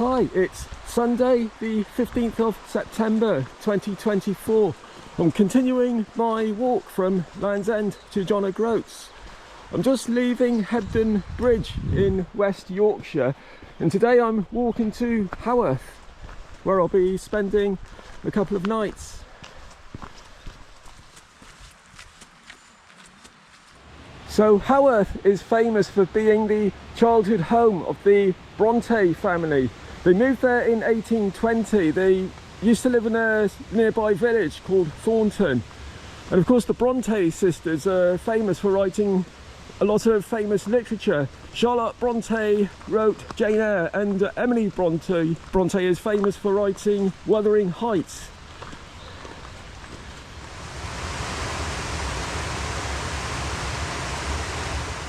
Hi, it's Sunday the 15th of September 2024. I'm continuing my walk from Land's End to John O'Groats. I'm just leaving Hebden Bridge in West Yorkshire, and today I'm walking to Hawes, where I'll be spending a couple of nights. So Hawes is famous for being the childhood home of the Bronte family. They moved there in 1820. They used to live in a nearby village called Thornton. And of course the Bronte sisters are famous for writing a lot of famous literature. Charlotte Bronte wrote Jane Eyre, and Emily Bronte is famous for writing Wuthering Heights.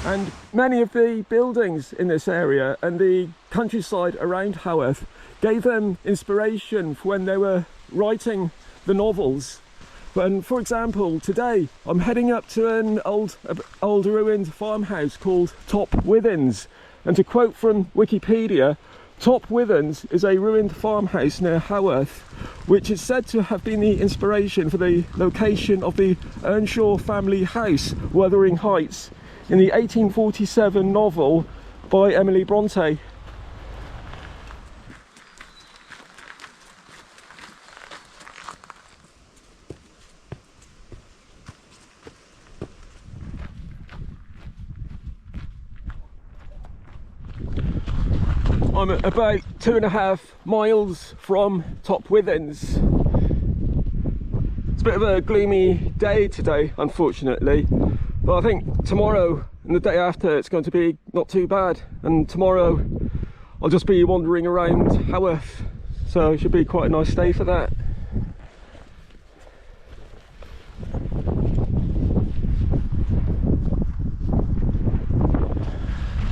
And many of the buildings in this area and the countryside around Hawes gave them inspiration for when they were writing the novels. And for example, today I'm heading up to an old ruined farmhouse called Top Withens. And to quote from Wikipedia, Top Withens is a ruined farmhouse near Hawes, which is said to have been the inspiration for the location of the Earnshaw family house, Wuthering Heights, in the 1847 novel by Emily Bronte. I'm about 2.5 miles from Top Withens. It's a bit of a gloomy day today, unfortunately. But I think tomorrow and the day after it's going to be not too bad, and tomorrow I'll just be wandering around Hawes, so it should be quite a nice day for that.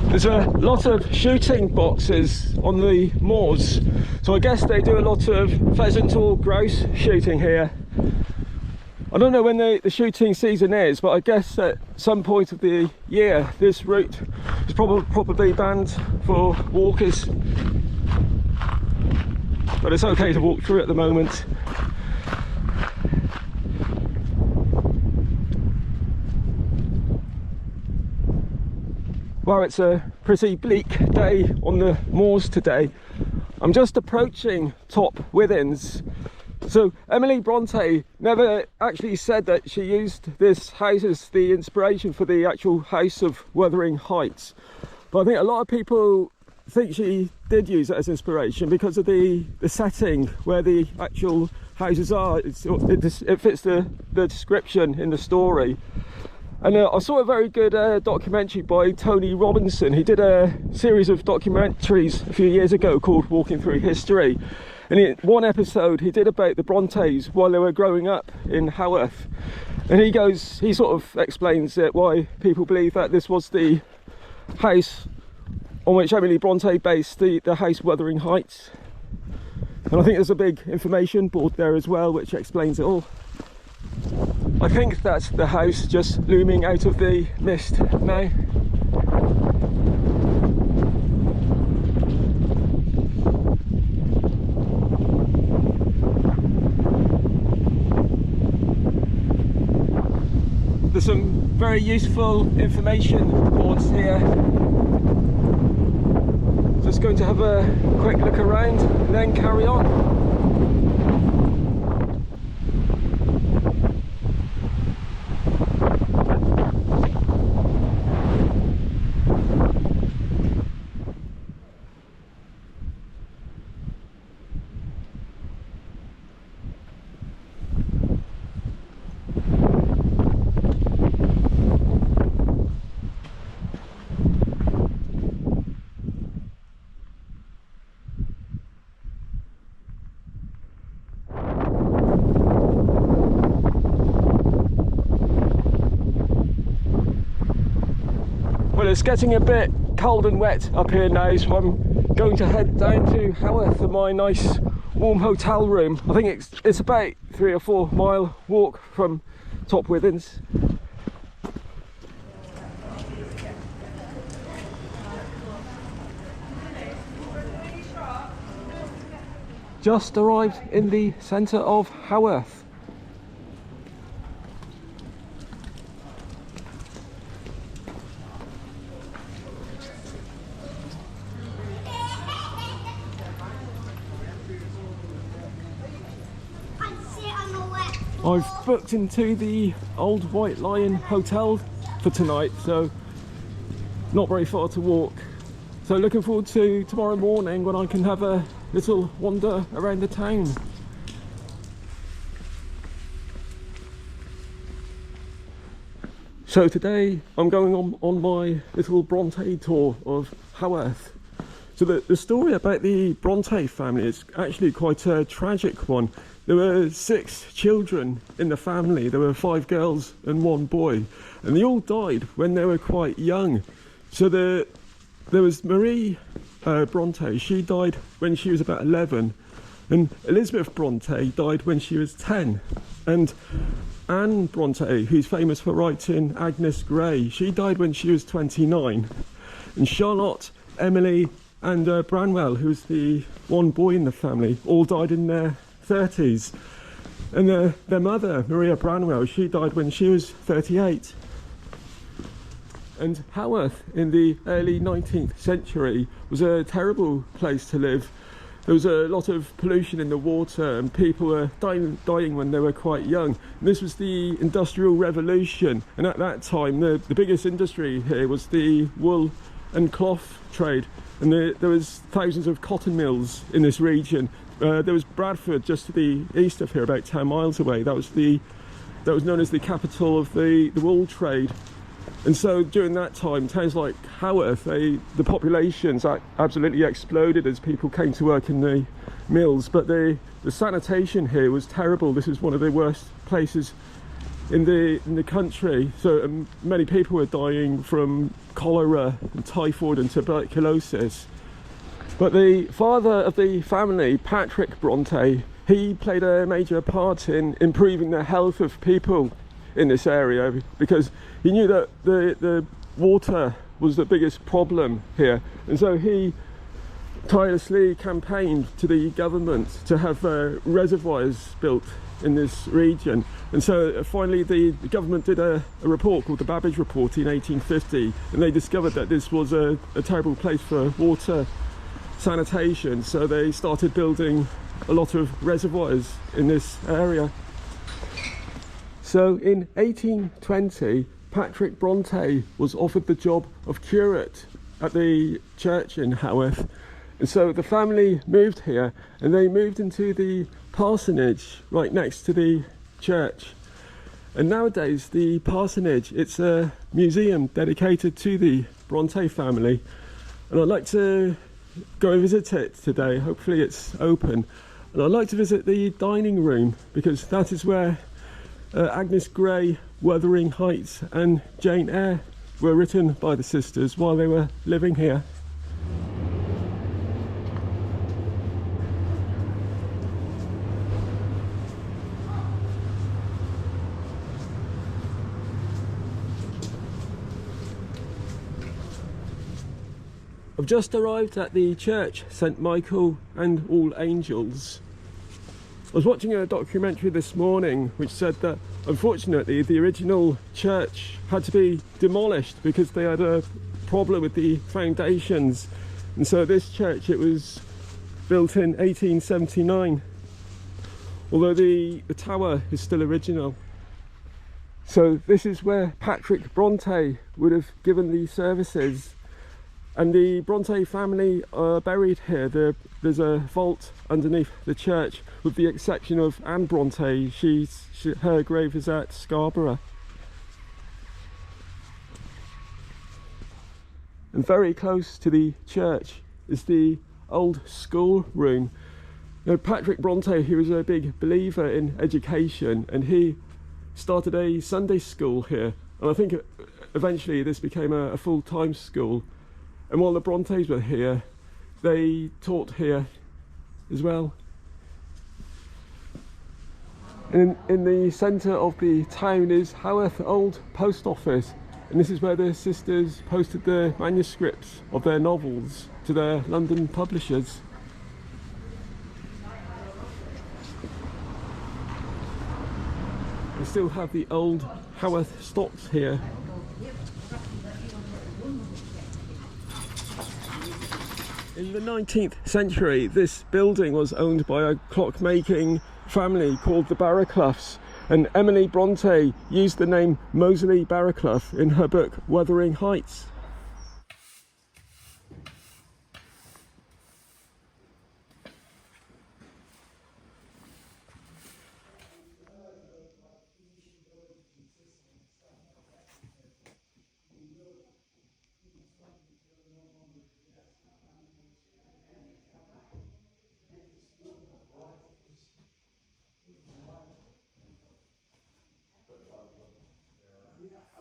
There's a lot of shooting boxes on the moors, so I guess they do a lot of pheasant or grouse shooting here. I don't know when the shooting season is, but I guess at some point of the year this route is probably banned for walkers. But it's okay to walk through at the moment. Well, it's a pretty bleak day on the moors today. I'm just approaching Top Withens. So Emily Bronte never actually said that she used this house as the inspiration for the actual house of Wuthering Heights, but I think a lot of people think she did use it as inspiration because of the setting where the actual houses are. It fits the description in the story. And I saw a very good documentary by Tony Robinson. He did a series of documentaries a few years ago called Walking Through History. And in one episode he did about the Brontes while they were growing up in Hawes. And he sort of explains it, why people believe that this was the house on which Emily Bronte based the house Wuthering Heights. And I think there's a big information board there as well which explains it all. I think that's the house just looming out of the mist now. There's some very useful information boards here. Just going to have a quick look around and then carry on. Well, it's getting a bit cold and wet up here now, so I'm going to head down to Hawes for my nice warm hotel room. I think it's about 3 or 4 mile walk from Top Withens. just arrived in the centre of Haworth. I've booked into the Old White Lion Hotel for tonight, so not very far to walk. So looking forward to tomorrow morning when I can have a little wander around the town. So today I'm going on my little Bronte tour of Haworth. So the story about the Bronte family is actually quite a tragic one. There were 6 children in the family. There were 5 girls and 1 boy, and they all died when they were quite young. So there was Marie Bronte. She died when she was about 11, and Elizabeth Bronte died when she was 10. And Anne Bronte, who's famous for writing Agnes Grey, she died when she was 29. And Charlotte, Emily and Branwell, who was the 1 boy in the family, all died in their 30s. And their mother, Maria Branwell, she died when she was 38. And Haworth in the early 19th century was a terrible place to live. There was a lot of pollution in the water, and people were dying when they were quite young. And this was the Industrial Revolution, and at that time the biggest industry here was the wool and cloth trade, and there was thousands of cotton mills in this region. There was Bradford just to the east of here, about 10 miles away. That was known as the capital of the wool trade. And so during that time, towns like Haworth, the populations absolutely exploded as people came to work in the mills. But the sanitation here was terrible. This is one of the worst places in the country. So many people were dying from cholera and typhoid and tuberculosis. But the father of the family, Patrick Bronte, he played a major part in improving the health of people in this area, because he knew that the water was the biggest problem here, and so he tirelessly campaigned to the government to have reservoirs built in this region. And so finally the government did a report called the Babbage Report in 1850, and they discovered that this was a terrible place for water sanitation, so they started building a lot of reservoirs in this area. So in 1820, Patrick Bronte was offered the job of curate at the church in Haworth. And so the family moved here, and they moved into the parsonage right next to the church. And nowadays the parsonage, it's a museum dedicated to the Bronte family. And I'd like to go and visit it today. Hopefully it's open. And I'd like to visit the dining room, because that is where Agnes Grey, Wuthering Heights and Jane Eyre were written by the sisters while they were living here. I've just arrived at the church St Michael and All Angels. I was watching a documentary this morning which said that unfortunately the original church had to be demolished because they had a problem with the foundations, and so this church, it was built in 1879, although the tower is still original. So this is where Patrick Bronte would have given the services. And the Bronte family are buried here. There's a vault underneath the church, with the exception of Anne Bronte. Her grave is at Scarborough. And very close to the church is the old school room. Now, Patrick Bronte, he was a big believer in education, and he started a Sunday school here. And I think eventually this became a full-time school. And while the Brontes were here, they taught here as well. In the centre of the town is Haworth Old Post Office, and this is where the sisters posted the manuscripts of their novels to their London publishers. we still have the old Hawes stocks here. In the 19th century, this building was owned by a clockmaking family called the Barracloughs, and Emily Bronte used the name Moseley Barraclough in her book Wuthering Heights.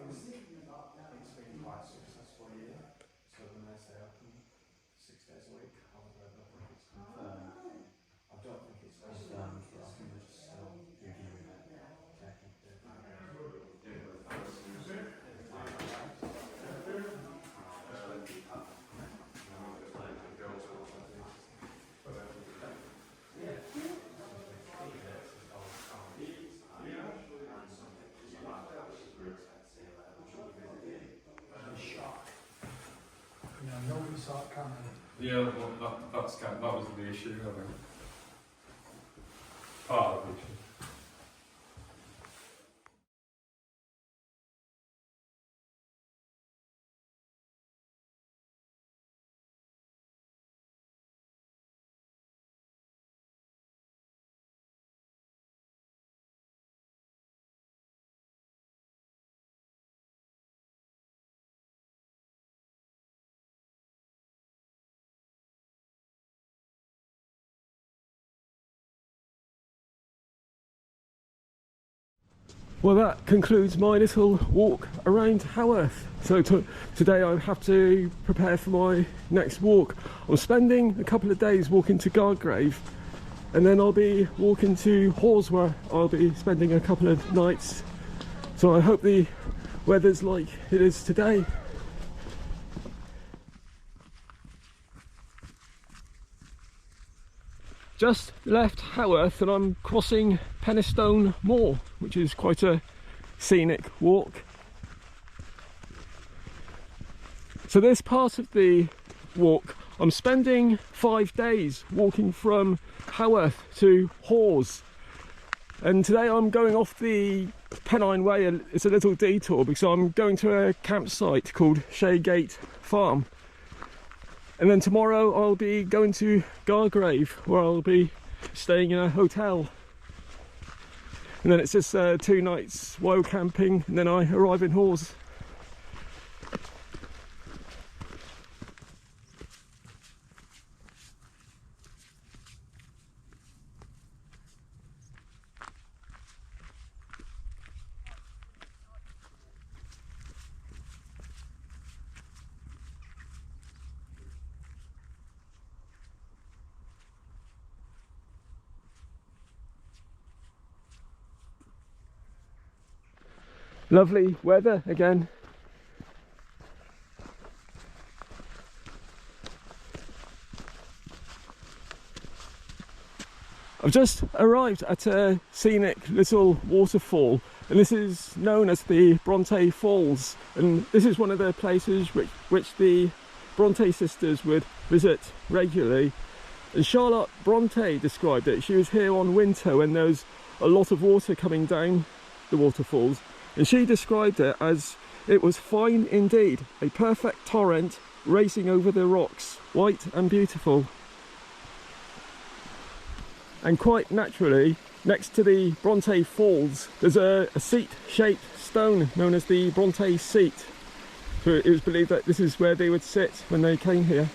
It's been quite a successful year. So when they say open 6 days a week, I don't think it's confirmed. I don't think it's confirmed, but I think they're just still reviewing it, taking the Nobody saw it coming. Yeah, well, that was the issue, I think. Part of the issue. Well, that concludes my little walk around Hawes. So today I have to prepare for my next walk. I'm spending a couple of days walking to Gargrave, and then I'll be walking to Hawes, where I'll be spending a couple of nights. So I hope the weather's like it is today. Just left Hawes and I'm crossing Penistone Moor, which is quite a scenic walk. So this part of the walk, I'm spending 5 days walking from Hawes to Hawes. And today I'm going off the Pennine Way. It's a little detour because I'm going to a campsite called Shaygate Farm. And then tomorrow I'll be going to Gargrave, where I'll be staying in a hotel. And then it's just 2 nights wild camping, and then I arrive in Hawes. Lovely weather again. I've just arrived at a scenic little waterfall, and this is known as the Bronte Falls, and this is one of the places which the Bronte sisters would visit regularly. And Charlotte Bronte described it. She was here one winter when there was a lot of water coming down the waterfalls, and she described it as it was fine indeed, a perfect torrent racing over the rocks, white and beautiful. And quite naturally, next to the Bronte Falls, there's a seat-shaped stone known as the Bronte Seat. So it was believed that this is where they would sit when they came here.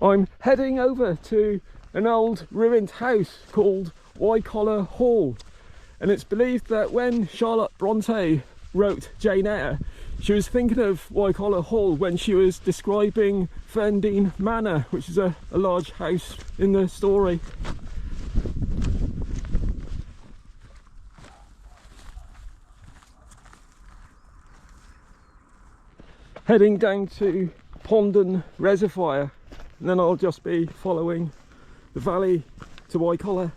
I'm heading over to an old ruined house called Wycoller Hall, and it's believed that when Charlotte Bronte wrote Jane Eyre, she was thinking of Wycoller Hall when she was describing Ferndean Manor, which is a large house in the story. Heading down to Pondon Reservoir, and then I'll just be following the valley to Wycoller.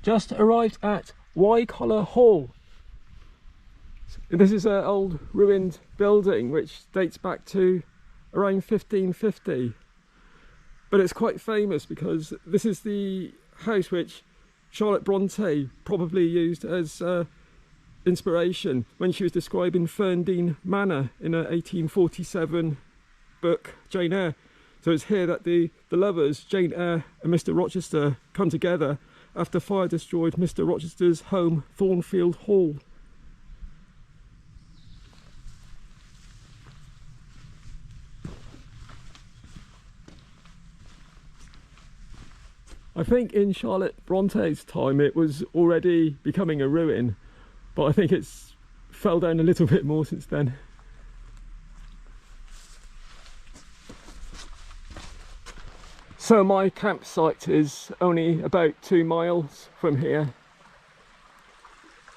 Just arrived at Wycoller Hall. This is an old ruined building which dates back to around 1550, but it's quite famous because this is the house which Charlotte Bronte probably used as inspiration when she was describing Ferndean Manor in her 1847 book Jane Eyre. So it's here that the lovers, Jane Eyre and Mr. Rochester, come together after fire destroyed Mr. Rochester's home, Thornfield Hall. I think in Charlotte Bronte's time it was already becoming a ruin, but I think it's fell down a little bit more since then. So my campsite is only about 2 miles from here,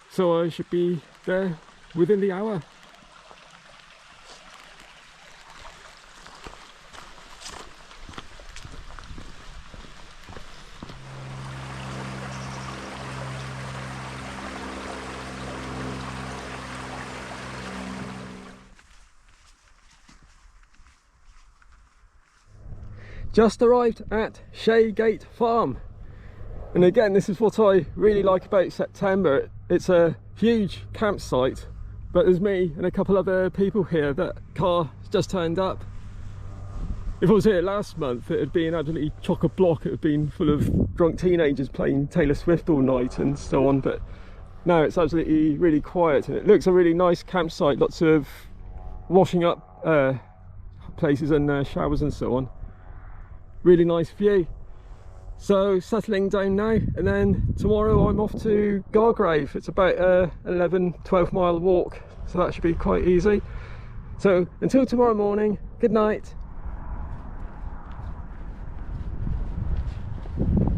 so I should be there within the hour. Just arrived at Shaygate Farm, and again this is what I really like about September. It's a huge campsite, but there's me and a couple other people here. That car has just turned up. If I was here last month it would be an absolutely chock-a-block. It would have been full of drunk teenagers playing Taylor Swift all night and so on, but now it's absolutely really quiet, and it looks a really nice campsite. Lots of washing up places and showers and so on. Really nice view. So settling down now, and then tomorrow I'm off to Gargrave. It's about a 11-12 mile walk, so that should be quite easy. So until tomorrow morning, good night.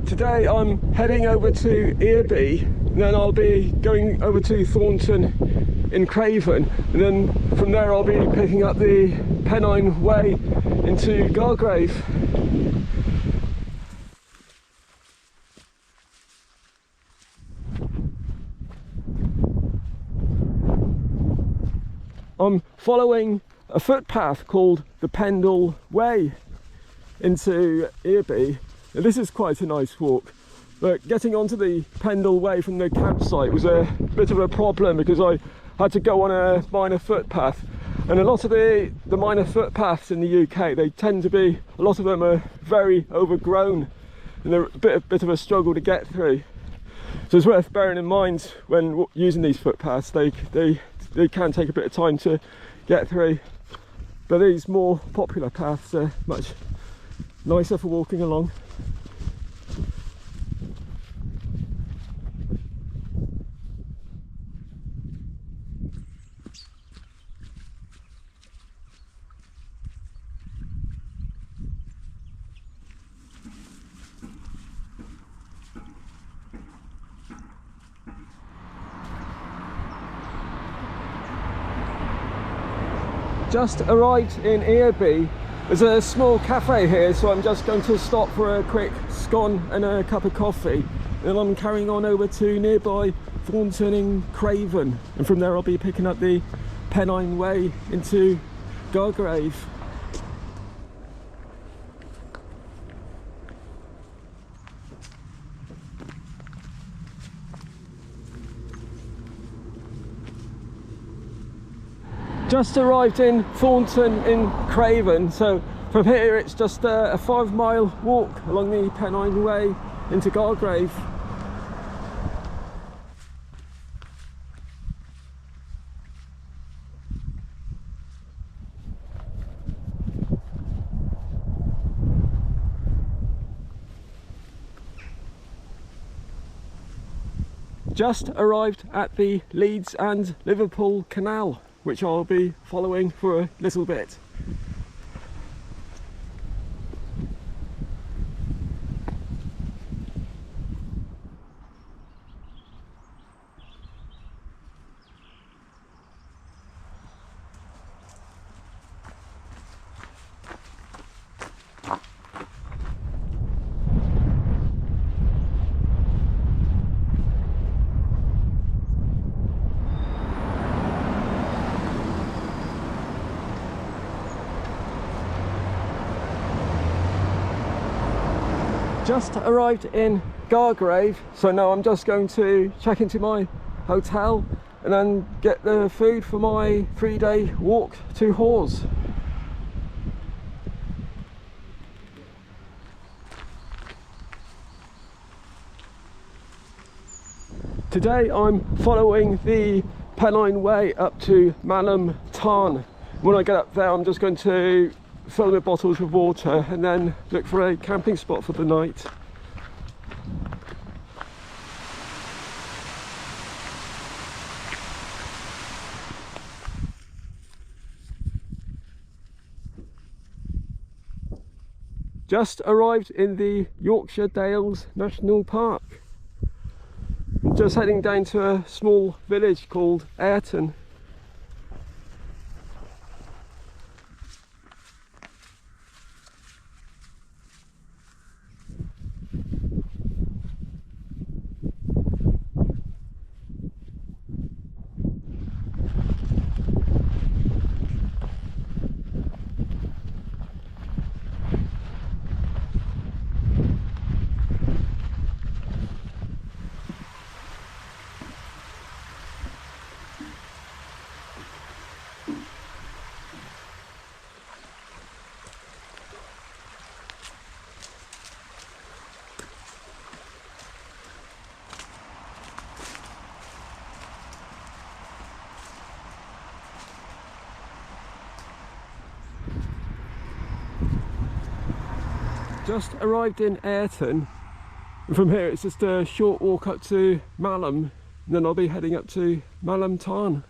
Today I'm heading over to Earby, and then I'll be going over to Thornton in Craven, and then from there I'll be picking up the Pennine Way into Gargrave. I'm following a footpath called the Pendle Way into Earby. Now, this is quite a nice walk, but getting onto the Pendle Way from the campsite was a bit of a problem because I had to go on a minor footpath, and a lot of the minor footpaths in the UK, they tend to be, a lot of them are very overgrown and they're a bit of a struggle to get through. So it's worth bearing in mind when using these footpaths. They can take a bit of time to get through, but these more popular paths are much nicer for walking along. Just arrived in Earby. There's a small cafe here, so I'm just going to stop for a quick scone and a cup of coffee. Then I'm carrying on over to nearby Thornton in Craven, and from there I'll be picking up the Pennine Way into Gargrave. Just arrived in Thornton in Craven, so from here it's just a 5-mile walk along the Pennine Way into Gargrave. Just arrived at the Leeds and Liverpool Canal, which I'll be following for a little bit. Just arrived in Gargrave, so now I'm just going to check into my hotel and then get the food for my 3-day walk to Hawes. Today I'm following the Pennine Way up to Malham Tarn. When I get up there I'm just going to fill my bottles with water and then look for a camping spot for the night. Just arrived in the Yorkshire Dales National Park. Just heading down to a small village called Ayrton. Just arrived in Ayrton, and from here it's just a short walk up to Malham, and then I'll be heading up to Malham Tarn.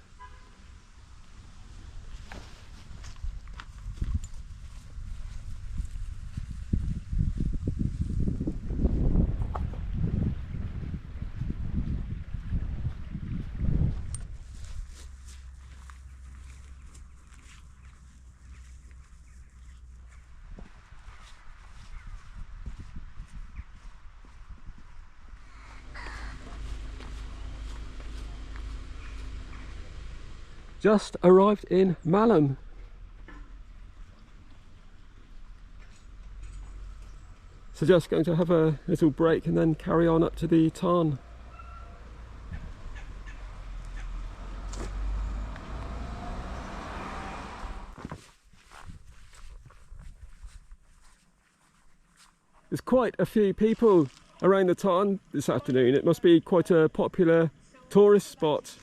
Just arrived in Malham. So just going to have a little break and then carry on up to the Tarn. There's quite a few people around the Tarn this afternoon. It must be quite a popular tourist spot.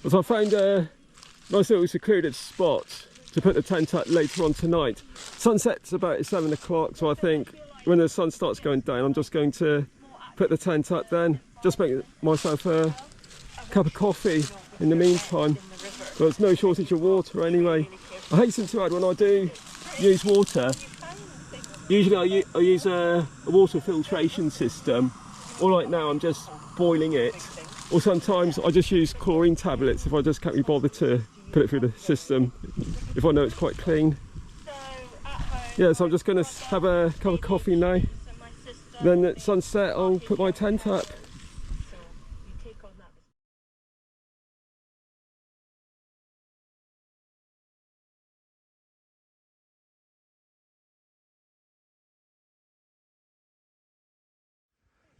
As I found a nice little secluded spot to put the tent up later on tonight. Sunset's about 7 o'clock, so I think when the sun starts going down I'm just going to put the tent up then, just make myself a cup of coffee in the meantime. But there's no shortage of water anyway. I hasten to add, when I do use water, usually I use a water filtration system, or like now I'm just boiling it, or sometimes I just use chlorine tablets if I just can't be bothered to put it through the system if I know it's quite clean. Yeah, so I'm just going to have a cup of coffee now. Then at sunset I'll put my tent up.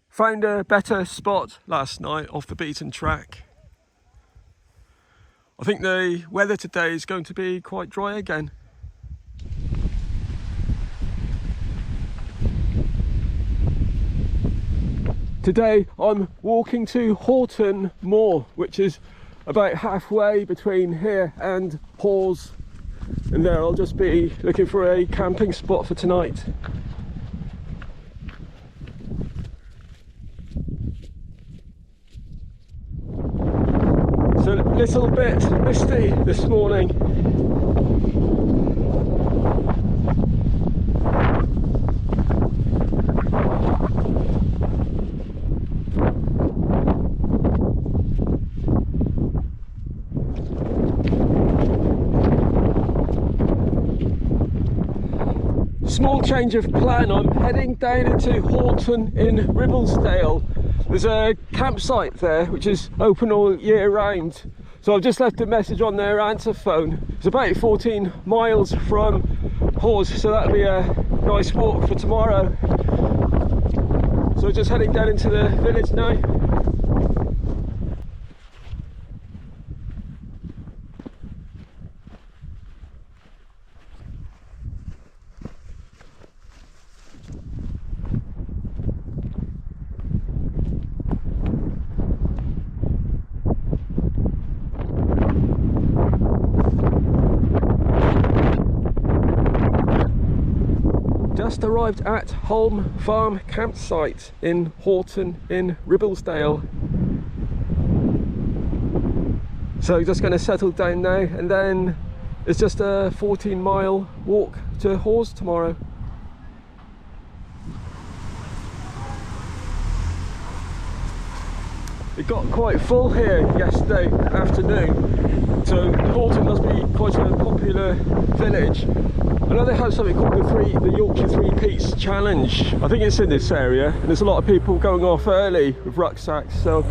Found a better spot last night off the beaten track. I think the weather today is going to be quite dry again. Today I'm walking to Horton Moor, which is about halfway between here and Hawes, and there I'll just be looking for a camping spot for tonight. It's a little bit misty this morning. Small change of plan, I'm heading down into Horton in Ribblesdale. There's a campsite there which is open all year round, so I've just left a message on their answer phone. It's about 14 miles from Hawes, so that'll be a nice walk for tomorrow. So just heading down into the village now. Just arrived at Holm Farm campsite in Horton in Ribblesdale. So just going to settle down now, and then it's just a 14-mile walk to Hawes tomorrow. It got quite full here yesterday afternoon, so Horton must be quite a popular village. I know they have something called the Yorkshire Three Peaks Challenge. I think it's in this area, and there's a lot of people going off early with rucksacks, so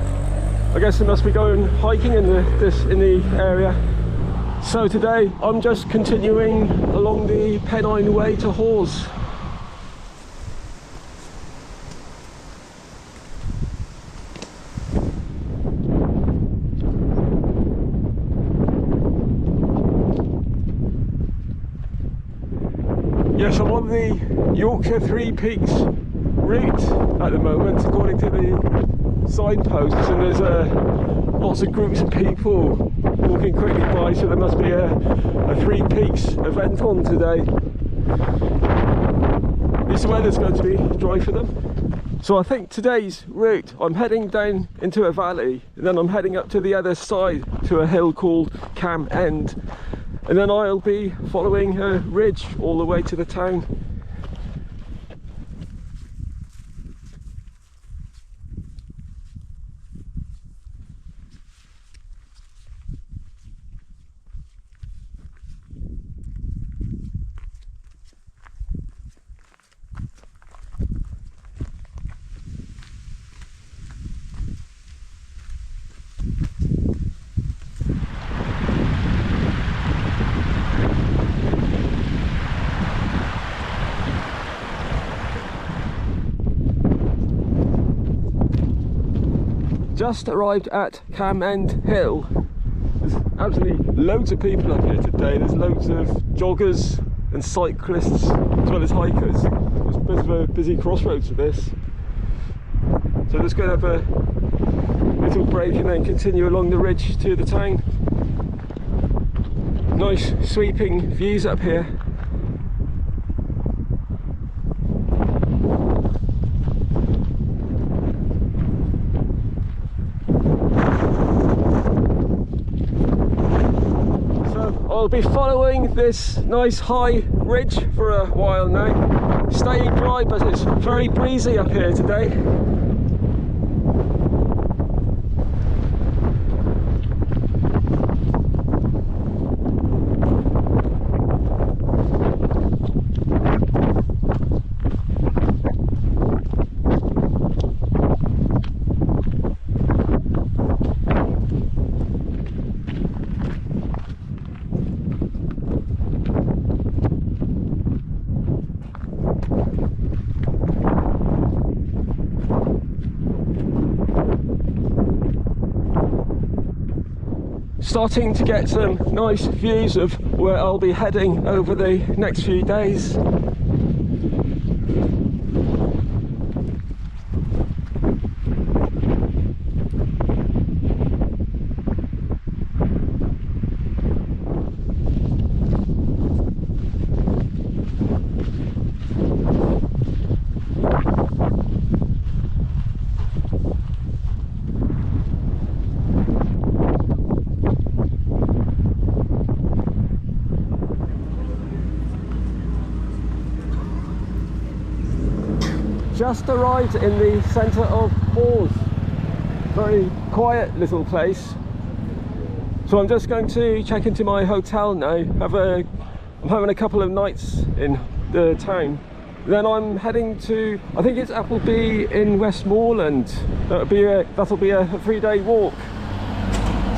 I guess they must be going hiking in the area. So today I'm just continuing along the Pennine Way to Hawes. Yes, I'm on the Yorkshire Three Peaks route at the moment, according to the signposts, and there's lots of groups of people walking quickly by, so there must be a Three Peaks event on today. At least the weather's going to be dry for them. So I think today's route, I'm heading down into a valley, and then I'm heading up to the other side to a hill called Cam End. And then I'll be following a ridge all the way to the town. Just arrived at Cam End Hill. There's absolutely loads of people up here today. There's loads of joggers and cyclists as well as hikers. It's a bit of a busy crossroads for this. So I'm just going to have a little break and then continue along the ridge to the town. Nice sweeping views up here. I'll be following this nice high ridge for a while now, staying dry, but it's very breezy up here today. starting to get some nice views of where I'll be heading over the next few days. Just arrived in the centre of Hawes. Very quiet little place. So I'm just going to check into my hotel now. I'm having a couple of nights in the town. Then I'm heading to, I think it's Appleby in Westmoreland. That'll be a 3-day walk.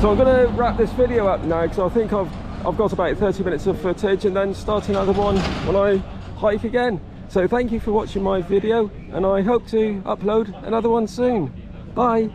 So I'm going to wrap this video up now because I think I've got about 30 minutes of footage and then start another one when I hike again. So thank you for watching my video and I hope to upload another one soon. Bye.